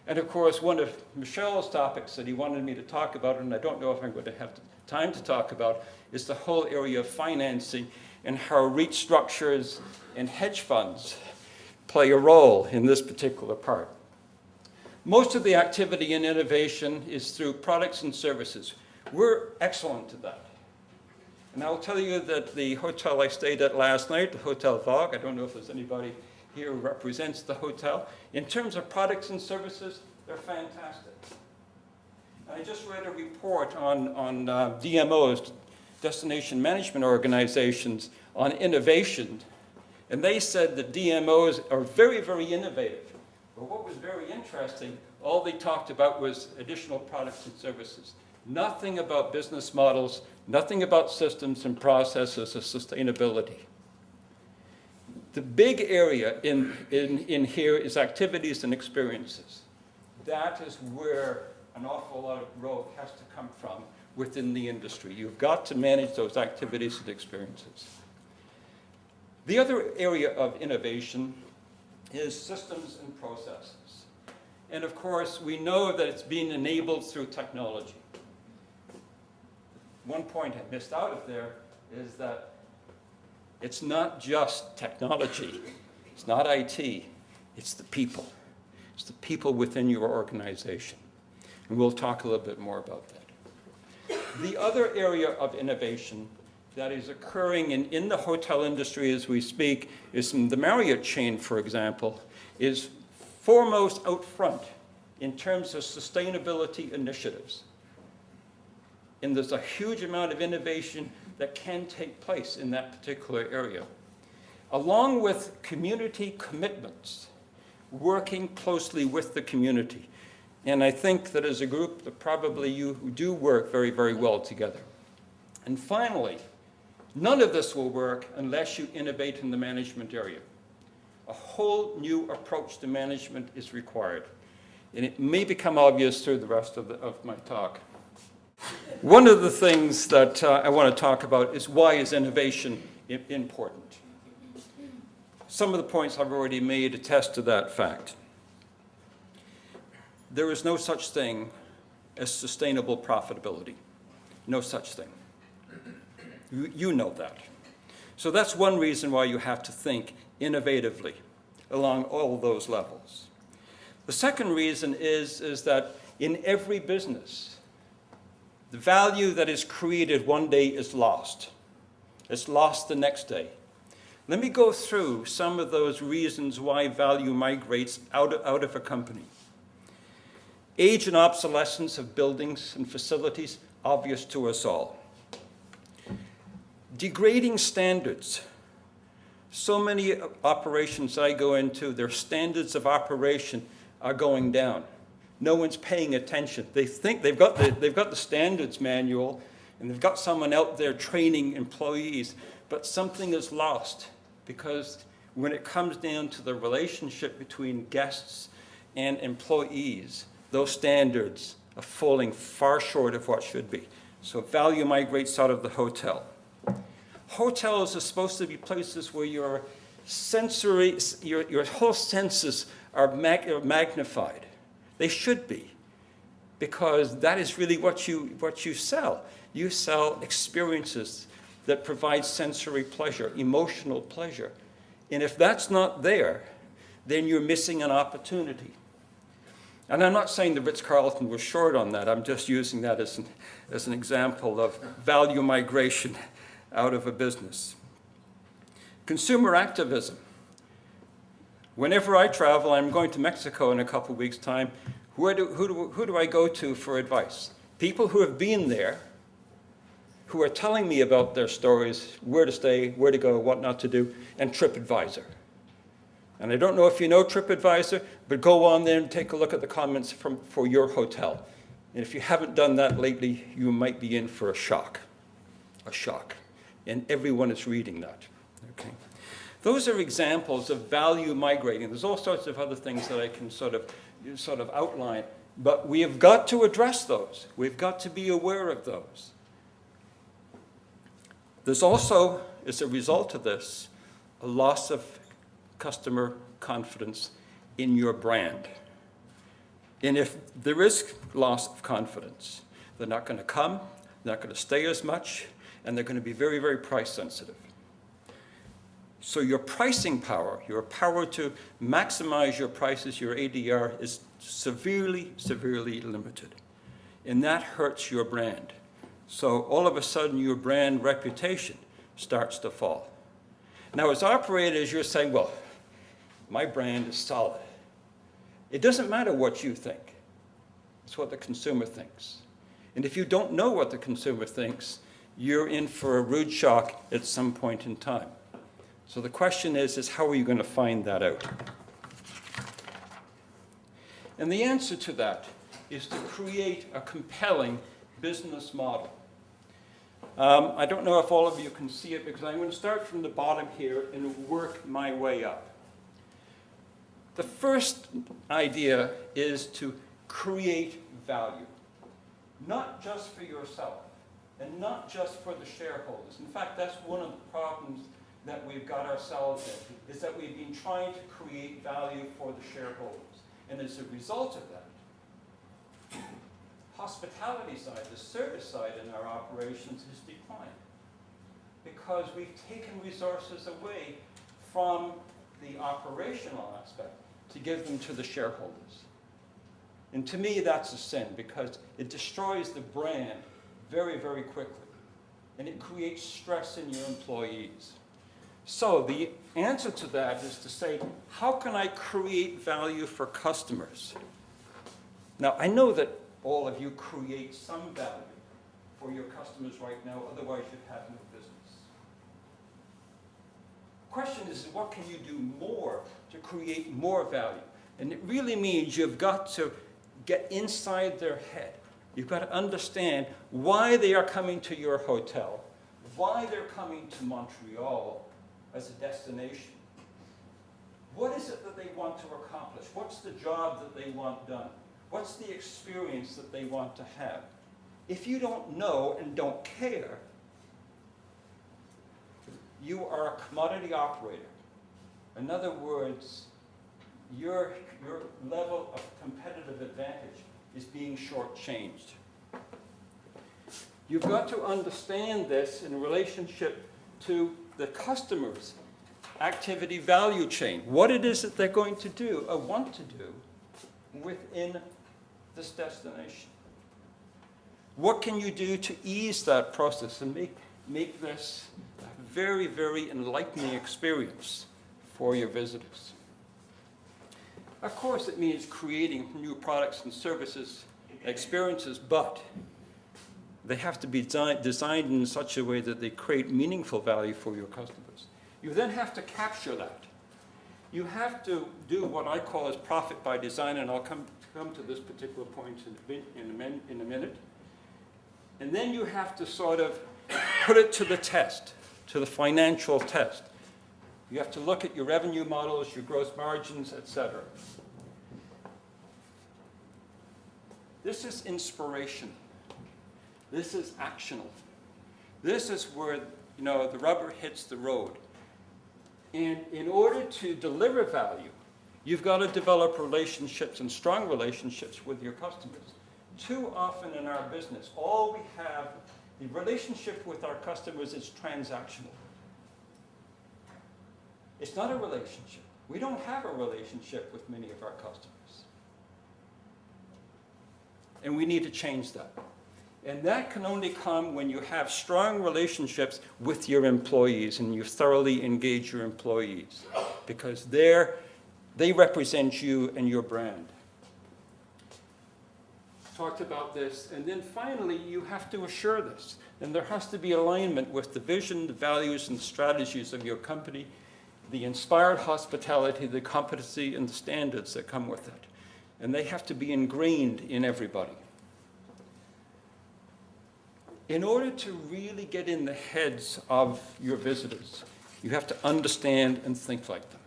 And of course, one of Michel's topics that he wanted me to talk about, and I don't know if I'm going to have time to talk about, is the whole area of financing and how REIT structures and hedge funds play a role in this particular part. Most of the activity in innovation is through products and services. We're excellent at that. And I'll tell you that the hotel I stayed at last night, the Hotel Vogue, I don't know if there's anybody here who represents the hotel. In terms of products and services, they're fantastic. I just read a report on DMOs, Destination Management Organizations, on innovation. And they said that DMOs are very, very innovative. But what was very interesting, all they talked about was additional products and services. Nothing about business models, nothing about systems and processes of sustainability. The big area in here is activities and experiences. That is where an awful lot of growth has to come from within the industry. You've got to manage those activities and experiences. The other area of innovation is systems and processes. And of course, we know that it's being enabled through technology. One point I missed out of there is that it's not just technology, it's not IT, it's the people. It's the people within your organization. And we'll talk a little bit more about that. The other area of innovation that is occurring in the hotel industry as we speak is the Marriott chain, for example, is foremost out front in terms of sustainability initiatives. And there's a huge amount of innovation that can take place in that particular area. Along with community commitments, working closely with the community. And I think that as a group, that probably you do work very, very well together. And finally, none of this will work unless you innovate in the management area. A whole new approach to management is required. And it may become obvious through the rest of my talk. One of the things that I want to talk about is why is innovation important? Some of the points I've already made attest to that fact. There is no such thing as sustainable profitability. No such thing. You know that. So that's one reason why you have to think innovatively along all those levels. The second reason is that in every business, the value that is created one day is lost. It's lost the next day. Let me go through some of those reasons why value migrates out of a company. Age and obsolescence of buildings and facilities, obvious to us all. Degrading standards. So many operations I go into, their standards of operation are going down. No one's paying attention. They think they've got the standards manual and they've got someone out there training employees, but something is lost because when it comes down to the relationship between guests and employees, those standards are falling far short of what should be. So value migrates out of the hotel. Hotels are supposed to be places where your whole senses are magnified. They should be, because that is really what you sell. You sell experiences that provide sensory pleasure, emotional pleasure. And if that's not there, then you're missing an opportunity. And I'm not saying the Ritz-Carlton was short on that. I'm just using that as an example of value migration out of a business. Consumer activism. Whenever I travel, I'm going to Mexico in a couple of weeks' time, who do I go to for advice? People who have been there, who are telling me about their stories, where to stay, where to go, what not to do, and TripAdvisor. And I don't know if you know TripAdvisor, but go on there and take a look at the comments for your hotel. And if you haven't done that lately, you might be in for a shock. A shock. And everyone is reading that. Okay. Those are examples of value migrating. There's all sorts of other things that I can sort of outline, but we have got to address those. We've got to be aware of those. There's also, as a result of this, a loss of customer confidence in your brand. And if there is loss of confidence, they're not going to come, they're not going to stay as much, and they're going to be very, very price sensitive. So your pricing power, your power to maximize your prices, your ADR, is severely, severely limited. And that hurts your brand. So all of a sudden, your brand reputation starts to fall. Now, as operators, you're saying, well, my brand is solid. It doesn't matter what you think. It's what the consumer thinks. And if you don't know what the consumer thinks, you're in for a rude shock at some point in time. So the question is how are you going to find that out? And the answer to that is to create a compelling business model. I don't know if all of you can see it because I'm going to start from the bottom here and work my way up. The first idea is to create value, not just for yourself and not just for the shareholders. In fact, that's one of the problems that we've got ourselves in, is that we've been trying to create value for the shareholders. And as a result of that, hospitality side, the service side in our operations has declined because we've taken resources away from the operational aspect to give them to the shareholders. And to me, that's a sin because it destroys the brand very, very quickly. And it creates stress in your employees. So the answer to that is to say, how can I create value for customers? Now, I know that all of you create some value for your customers right now, otherwise you'd have no business. The question is, what can you do more to create more value? And it really means you've got to get inside their head. You've got to understand why they are coming to your hotel, why they're coming to Montreal as a destination. What is it that they want to accomplish? What's the job that they want done? What's the experience that they want to have? If you don't know and don't care, you are a commodity operator. In other words, your level of competitive advantage is being shortchanged. You've got to understand this in relationship to the customer's activity value chain, what it is that they're going to do or want to do within this destination. What can you do to ease that process and make this a very, very enlightening experience for your visitors? Of course, it means creating new products and services, experiences, but they have to be designed in such a way that they create meaningful value for your customers. You then have to capture that. You have to do what I call as profit by design, and I'll come to this particular point in a minute. And then you have to sort of put it to the test, to the financial test. You have to look at your revenue models, your gross margins, etc. This is inspiration. This is actionable. This is where, the rubber hits the road. And in order to deliver value, you've got to develop relationships and strong relationships with your customers. Too often in our business, all we have, the relationship with our customers is transactional. It's not a relationship. We don't have a relationship with many of our customers. And we need to change that. And that can only come when you have strong relationships with your employees and you thoroughly engage your employees because they represent you and your brand. Talked about this. And then finally, you have to assure this. And there has to be alignment with the vision, the values, and strategies of your company, the inspired hospitality, the competency, and the standards that come with it. And they have to be ingrained in everybody. In order to really get in the heads of your visitors, you have to understand and think like them.